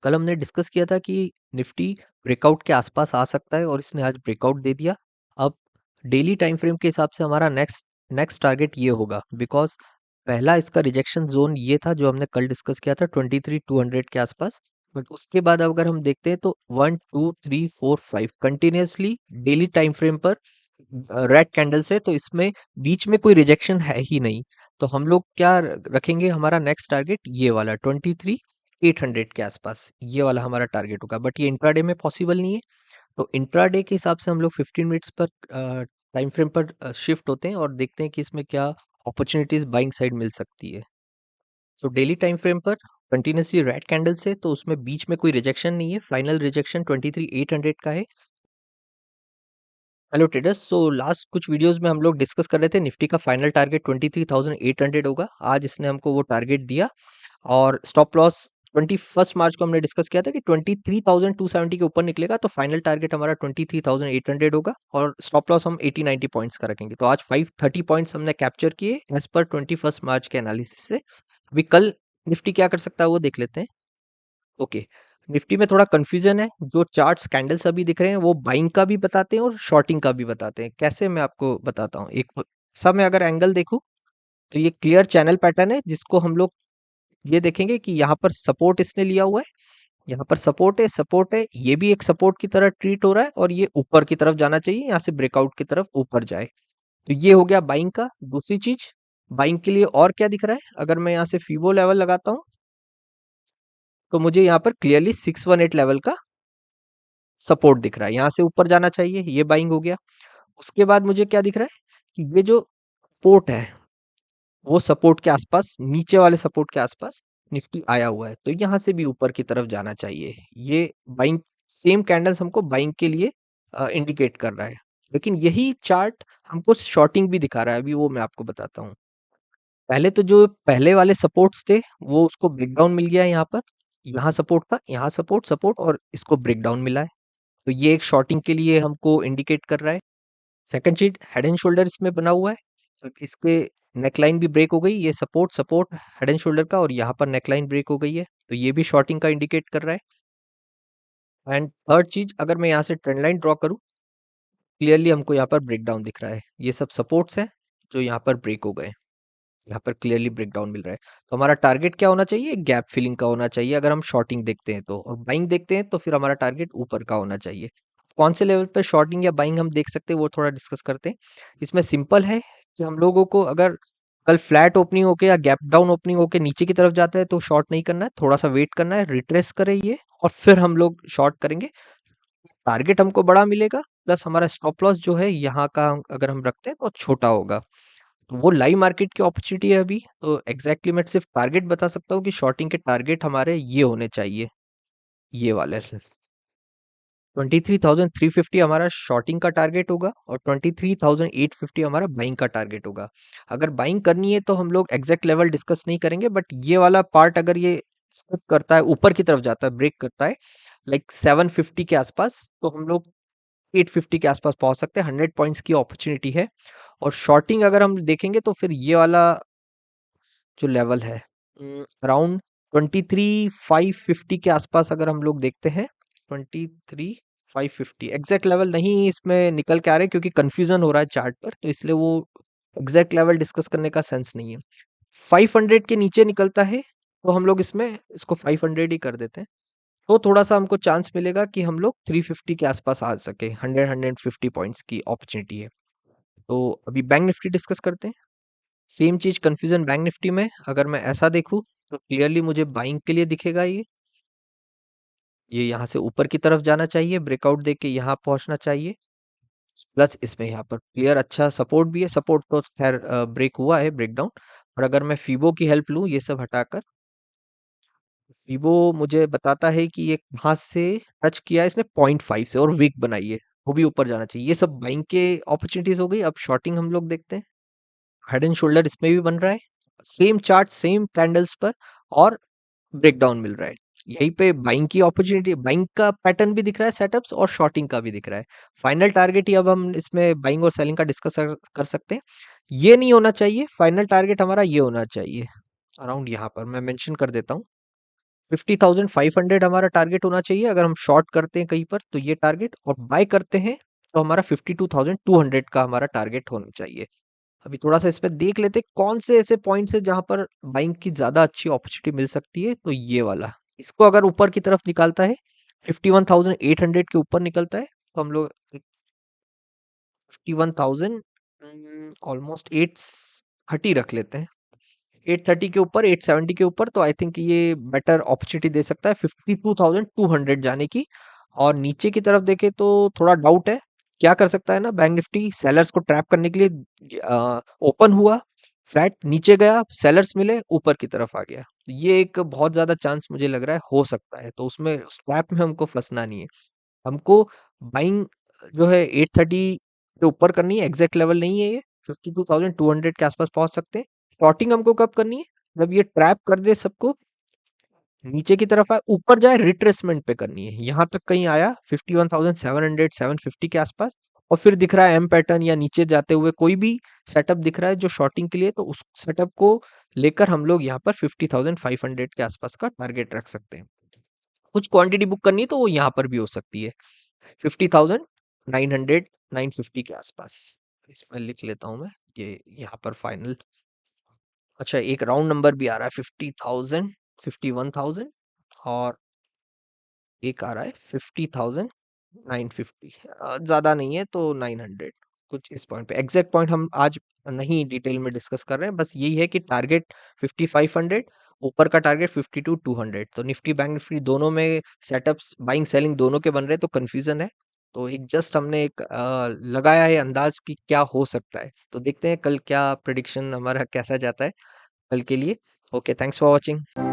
कल हमने डिस्कस किया था कि निफ्टी ब्रेकआउट के आसपास आ सकता है और इसने आज ब्रेकआउट दे दिया। अब डेली टाइम फ्रेम के हिसाब से हमारा नेक्स्ट नेक्स्ट टारगेट ये होगा, बिकॉज पहला इसका रिजेक्शन जोन ये था जो हमने कल डिस्कस किया था 23,200 के आसपास। बट उसके बाद अगर हम देखते हैं तो 1 2 3 4 5 कंटिन्यूसली डेली टाइम फ्रेम पर रेड कैंडल से, तो इसमें बीच में कोई रिजेक्शन है ही नहीं। तो हम लोग क्या रखेंगे, हमारा नेक्स्ट टारगेट ये वाला 23,800 के आसपास, ये वाला हमारा टारगेट होगा। बट ये इंट्राडे में पॉसिबल नहीं है। तो इंट्राडे के हिसाब से हम लोग 15 मिनट्स पर टाइम फ्रेम पर शिफ्ट होते हैं और देखते हैं कि इसमें क्या अपॉर्चुनिटीज बाइंग साइड मिल सकती है। तो डेली टाइम फ्रेम पर कंटिन्यूसली रेड कैंडल से, तो उसमें बीच में कोई रिजेक्शन नहीं है। फाइनल रिजेक्शन 23,800 का है। हेलो ट्रेडर्स, सो लास्ट कुछ वीडियोस में हम लोग डिस्कस कर रहे थे निफ्टी का फाइनल टारगेट 23,800 होगा। आज इसने हमको वो टारगेट दिया। और स्टॉप लॉस 21 मार्च को हमने डिस्कस किया था कि 23,270 के ऊपर निकलेगा तो फाइनल टारगेट हमारा 23,800 होगा, और स्टॉप लॉस हम 80-90 पॉइंट्स का रखेंगे। तो आज 530 पॉइंट्स हमने कैप्चर किए एज पर 21 मार्च के एनालिसिस से। अभी कल निफ्टी क्या कर सकता है वो देख लेते हैं। ओके, निफ्टी में थोड़ा कंफ्यूजन है। जो चार्ट्स कैंडल्स अभी दिख रहे हैं वो बाइंग का भी बताते हैं और शॉर्टिंग का भी बताते हैं। कैसे, मैं आपको बताता हूँ। एक सब में अगर एंगल देखूं तो ये क्लियर चैनल पैटर्न है, जिसको हम लोग ये देखेंगे कि यहाँ पर सपोर्ट इसने लिया हुआ है। यहाँ पर सपोर्ट है, ये भी एक सपोर्ट की तरह ट्रीट हो रहा है और ये ऊपर की तरफ जाना चाहिए, यहाँ से ब्रेकआउट की तरफ ऊपर जाए। तो ये हो गया बाइंग का। दूसरी चीज, बाइंग के लिए और क्या दिख रहा है, अगर मैं यहाँ से फीबो लेवल लगाता हूँ तो मुझे यहाँ पर क्लियरली 618 लेवल का सपोर्ट दिख रहा है। यहाँ से ऊपर जाना चाहिए, ये बाइंग हो गया। उसके बाद मुझे क्या दिख रहा है कि ये जो सपोर्ट है वो सपोर्ट के आसपास, नीचे वाले सपोर्ट के आसपास निफ्टी आया हुआ है, तो यहाँ से भी ऊपर की तरफ जाना चाहिए। ये बाइंग, सेम कैंडल्स हमको बाइंग के लिए इंडिकेट कर रहा है। लेकिन यही चार्ट हमको शॉर्टिंग भी दिखा रहा है, अभी वो मैं आपको बताता हूँ। पहले तो जो पहले वाले सपोर्ट्स थे वो उसको ब्रेकडाउन मिल गया है। यहाँ पर, यहाँ सपोर्ट था, यहाँ सपोर्ट सपोर्ट और इसको ब्रेकडाउन मिला है। तो ये एक शॉर्टिंग के लिए हमको इंडिकेट कर रहा है। सेकंड चीज, हेड एंड शोल्डर इसमें बना हुआ है, तो इसके नेकलाइन भी ब्रेक हो गई। ये support support head and shoulder का, और यहाँ पर नेकलाइन ब्रेक हो गई है, तो ये भी शॉर्टिंग का इंडिकेट कर रहा है। एंड थर्ड चीज, अगर मैं यहाँ से ट्रेंड लाइन ड्रॉ करूँ, क्लियरली हमको यहाँ पर ब्रेकडाउन दिख रहा है। ये सब सपोर्ट्स हैं जो यहाँ पर ब्रेक हो गए, यहाँ पर क्लियरली ब्रेकडाउन मिल रहा है। तो हमारा टारगेट क्या होना चाहिए, गैप फिलिंग का होना चाहिए अगर हम शॉर्टिंग देखते हैं तो, और बाइंग देखते हैं तो फिर हमारा टारगेट ऊपर का होना चाहिए। कौन से लेवल पर शॉर्टिंग या बाइंग हम देख सकते हैं वो थोड़ा डिस्कस करते हैं। इसमें सिंपल है कि हम लोगों को अगर कल फ्लैट ओपनिंग होके या गैप डाउन ओपनिंग होके नीचे की तरफ जाता है तो शॉर्ट नहीं करना है, थोड़ा सा वेट करना है, रिट्रेस करे ये, और फिर हम लोग शॉर्ट करेंगे। टारगेट हमको बड़ा मिलेगा, प्लस हमारा स्टॉप लॉस जो है यहाँ का अगर हम रखते हैं तो छोटा होगा। तो वो लाइव मार्केट की अपॉर्चुनिटी है अभी, तो एग्जैक्टली मैं सिर्फ टारगेट बता सकता हूँ कि शॉर्टिंग के टारगेट हमारे ये होने चाहिए, ये वाले। 23,350 हमारा शॉर्टिंग का टारगेट होगा और 23,850 हमारा बाइंग का टारगेट होगा। अगर बाइंग करनी है तो हम लोग एग्जैक्ट लेवल डिस्कस नहीं करेंगे, बट ये वाला पार्ट अगर ये स्किप करता है, ऊपर की तरफ जाता है, ब्रेक करता है लाइक 750 के आसपास, तो हम लोग 850 के आसपास पहुंच सकते हैं। 100 पॉइंट्स की अपॉर्चुनिटी है। और शॉर्टिंग अगर हम देखेंगे तो फिर ये वाला जो लेवल है अराउंड 23,550 के आसपास अगर हम लोग देखते हैं, 23,550 एग्जैक्ट लेवल नहीं इसमें निकल के आ रहे क्योंकि कंफ्यूजन हो रहा है चार्ट पर, तो इसलिए वो एग्जैक्ट लेवल डिस्कस करने का सेंस नहीं है। 500 के नीचे निकलता है तो हम लोग इसमें इसको 500 ही कर देते हैं, तो थोड़ा सा हमको चांस मिलेगा कि हम लोग 350 के आसपास आ सके। 100-150 पॉइंट्स की अपॉर्चुनिटी है। तो अभी बैंक निफ्टी डिस्कस करते हैं। सेम चीज कंफ्यूजन बैंक निफ्टी में, अगर मैं ऐसा देखूं तो क्लियरली मुझे बाइंग के लिए दिखेगा। ये यहाँ से ऊपर की तरफ जाना चाहिए, ब्रेकआउट देके के यहाँ पहुंचना चाहिए। प्लस इसमें यहाँ पर क्लियर अच्छा सपोर्ट भी है। सपोर्ट तो खैर ब्रेक हुआ है, ब्रेकडाउन। और अगर मैं फीबो की हेल्प लूँ ये सब हटाकर, फीबो मुझे बताता है कि ये कहाँ से टच किया है इसने, 0.5 से, और वीक बनाई है, वो भी ऊपर जाना चाहिए। ये सब बाइंग के अपॉर्चुनिटीज हो गई। अब शॉर्टिंग हम लोग देखते हैं। हेड एंड शोल्डर इसमें भी बन रहा है, सेम चार्ट सेम कैंडल्स पर, और ब्रेकडाउन मिल रहा है। यहीं पे बाइंग की अपॉर्चुनिटी, बाइंग का पैटर्न भी दिख रहा है सेटअप्स, और शॉर्टिंग का भी दिख रहा है। फाइनल टारगेट ही अब हम इसमें बाइंग और सेलिंग का डिस्कस कर सकते हैं। ये नहीं होना चाहिए, फाइनल टारगेट हमारा ये होना चाहिए, अराउंड यहाँ पर मैं मेंशन कर देता हूँ। 50,500 हमारा टारगेट होना चाहिए। अगर हम शॉर्ट करते हैं कहीं पर तो ये टारगेट, और बाय करते हैं तो हमारा 52,200 का हमारा टारगेट होना चाहिए। अभी थोड़ा सा इस पे देख लेते हैं कौन से ऐसे पॉइंट्स है जहां पर बाइंग की ज्यादा अच्छी अपॉर्चुनिटी मिल सकती है। तो ये वाला, इसको अगर ऊपर की तरफ निकालता है, 51,800 के ऊपर निकलता है, तो हम लोग 51,000 ऑलमोस्ट 830 रख लेते हैं। 830 के ऊपर, 870 के ऊपर, तो आई थिंक ये बेटर अपॉर्चुनिटी दे सकता है 52,200 जाने की। और नीचे की तरफ देखे तो थोड़ा डाउट है। क्या कर सकता है ना बैंक निफ्टी, सेलर्स को ट्रैप करने के लिए ओपन हुआ, फ्लैट नीचे गया, सेलर्स मिले, ऊपर की तरफ आ गया। तो ये एक बहुत ज्यादा चांस मुझे लग रहा है हो सकता है, तो उसमें उस ट्रैप में हमको फंसना नहीं है। हमको बाइंग जो है 830 के ऊपर करनी है, एग्जैक्ट लेवल नहीं है ये, 52,200 के आसपास पहुंच सकते हैं। शॉर्टिंग हमको कब करनी है, जब ये ट्रैप कर दे सबको, नीचे की तरफ आए, ऊपर जाए, रिट्रेसमेंट पे करनी है। यहाँ तक कहीं आया 51,700 750 के आसपास, और फिर दिख रहा है एम पैटर्न या नीचे जाते हुए कोई भी सेटअप दिख रहा है जो शॉर्टिंग के लिए, तो उस सेटअप को लेकर हम लोग यहाँ पर 50,500 के आसपास का टारगेट रख सकते हैं। कुछ क्वांटिटी बुक करनी है तो वो यहाँ पर भी हो सकती है, 50,900 950 के आसपास। इसमें लिख लेता हूँ मैं, ये यहाँ पर फाइनल। अच्छा, एक राउंड नंबर भी आ रहा है, 50,000, 51,000, और एक आ रहा है 50,950। ज्यादा नहीं है तो 900, कुछ इस पॉइंट पे। एग्जैक्ट पॉइंट हम आज नहीं डिटेल में डिस्कस कर रहे हैं, बस यही है कि टारगेट 5500, ऊपर का टारगेट 52,200। तो निफ्टी बैंक निफ्टी दोनों में सेटअप्स बाइंग सेलिंग दोनों के बन रहे हैं, तो कंफ्यूजन है। तो एक जस्ट हमने एक लगाया है अंदाज कि क्या हो सकता है। तो देखते हैं कल क्या प्रिडिक्शन हमारा कैसा जाता है कल के लिए। Okay, thanks for watching.